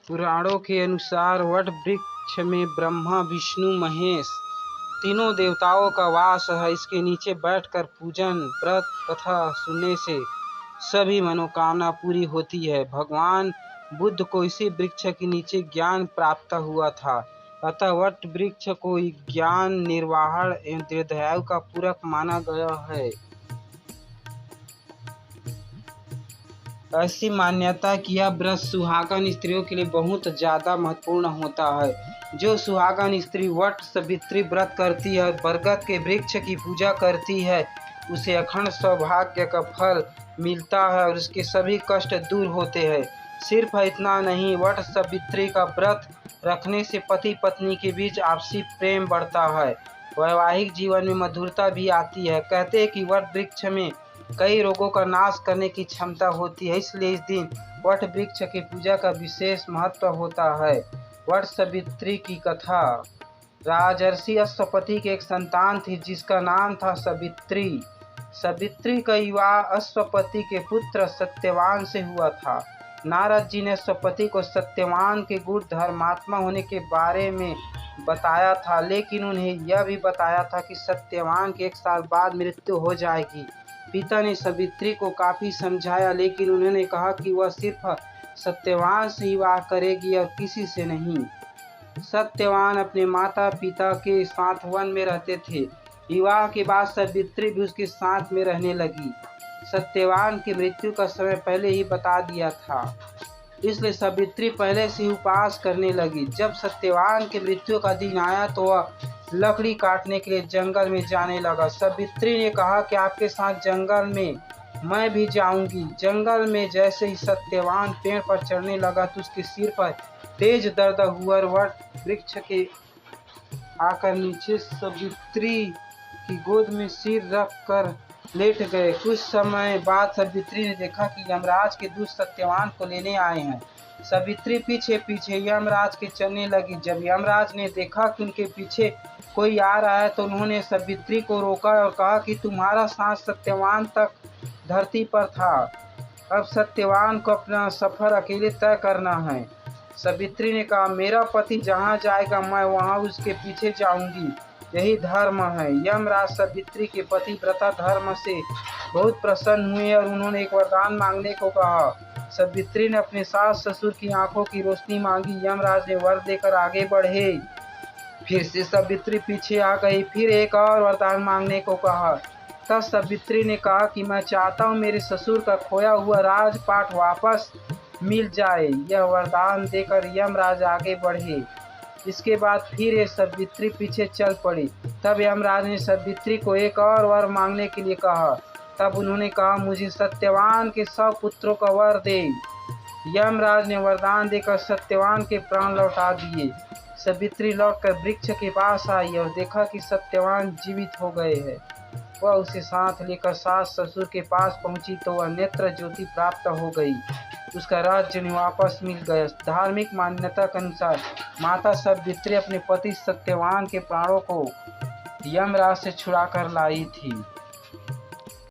पुराणों के अनुसार वट वृक्ष में ब्रह्मा, विष्णु, महेश तीनों देवताओं का वास है। इसके नीचे बैठकर पूजन, व्रत कथा सुनने से सभी मनोकामना पूरी होती है। भगवान बुद्ध को इसी वृक्ष के नीचे ज्ञान प्राप्त हुआ था। अतः वट वृक्ष को ज्ञान, निर्वाहण एवं दीर्घायु का पूरक माना गया है। ऐसी मान्यता कि यह व्रत सुहागन स्त्रियों के लिए बहुत ज्यादा महत्वपूर्ण होता है। जो सुहागन स्त्री वट सावित्री व्रत करती है, बरगद के वृक्ष की पूजा करती है, उसे अखंड सौभाग्य का फल मिलता है और उसके सभी कष्ट दूर होते हैं। सिर्फ इतना नहीं, वट सावित्री का व्रत रखने से पति पत्नी के बीच आपसी प्रेम बढ़ता है, वैवाहिक जीवन में मधुरता भी आती है। कहते हैं कि वट वृक्ष में कई रोगों का नाश करने की क्षमता होती है, इसलिए इस दिन वट वृक्ष की पूजा का विशेष महत्व होता है। वट सावित्री की कथा। राजर्षि अश्वपति के एक संतान थी जिसका नाम था सावित्री। सावित्री का विवाह अश्वपति के पुत्र सत्यवान से हुआ था। नारद जी ने अश्वपति को सत्यवान के गुण धर्मात्मा होने के बारे में बताया था, लेकिन उन्हें यह भी बताया था कि सत्यवान के 1 साल बाद मृत्यु हो जाएगी। पिता ने सावित्री को काफी समझाया, लेकिन उन्होंने कहा कि वह सिर्फ सत्यवान से ही विवाह करेगी और किसी से नहीं। सत्यवान अपने माता पिता के साथ वन में रहते थे। विवाह के बाद सावित्री भी उसके साथ में रहने लगी। सत्यवान की मृत्यु का समय पहले ही बता दिया था, इसलिए सावित्री पहले से ही उपवास करने लगी। जब सत्यवान की मृत्यु का दिन आया तो वह लकड़ी काटने के लिए जंगल में जाने लगा। सावित्री ने कहा कि आपके साथ जंगल में मैं भी जाऊंगी। जंगल में जैसे ही सत्यवान पेड़ पर चढ़ने लगा तो उसके सिर पर तेज दर्द हुआ और वट वृक्ष के आकर नीचे सावित्री की गोद में सिर रख कर लेट गए। कुछ समय बाद सावित्री ने देखा कि यमराज के दूत सत्यवान को लेने आए हैं। सावित्री पीछे पीछे यमराज के चलने लगी। जब यमराज ने देखा कि उनके पीछे कोई आ रहा है तो उन्होंने सावित्री को रोका और कहा कि तुम्हारा सांस सत्यवान तक धरती पर था, अब सत्यवान को अपना सफर अकेले तय करना है। सावित्री ने कहा, मेरा पति जहाँ जाएगा मैं वहाँ उसके पीछे जाऊंगी, यही धर्म है। यमराज सावित्री के पतिव्रता धर्म से बहुत प्रसन्न हुए और उन्होंने एक वरदान मांगने को कहा। सावित्री ने अपने सास ससुर की आंखों की रोशनी मांगी। यमराज ने वर देकर आगे बढ़े। फिर से सावित्री पीछे आ गई, फिर एक और वरदान मांगने को कहा। तब सावित्री ने कहा कि मैं चाहता हूँ मेरे ससुर का खोया हुआ राजपाट वापस मिल जाए। यह वरदान देकर यमराज आगे बढ़े। इसके बाद फिर ये सावित्री पीछे चल पड़ी। तब यमराज ने सावित्री को एक और वर मांगने के लिए कहा। तब उन्होंने कहा, मुझे सत्यवान के 100 पुत्रों का वर दे। यमराज ने वरदान देकर सत्यवान के प्राण लौटा दिए। सावित्री लौटकर वृक्ष के पास आई और देखा कि सत्यवान जीवित हो गए हैं। वह उसे साथ लेकर सास ससुर के पास पहुंची तो वह नेत्र ज्योति प्राप्त हो गई। उसका राज्य वापस मिल गया। धार्मिक मान्यता के अनुसार माता सावित्री अपने पति सत्यवान के प्राणों को यमराज से छुड़ा कर लाई थी।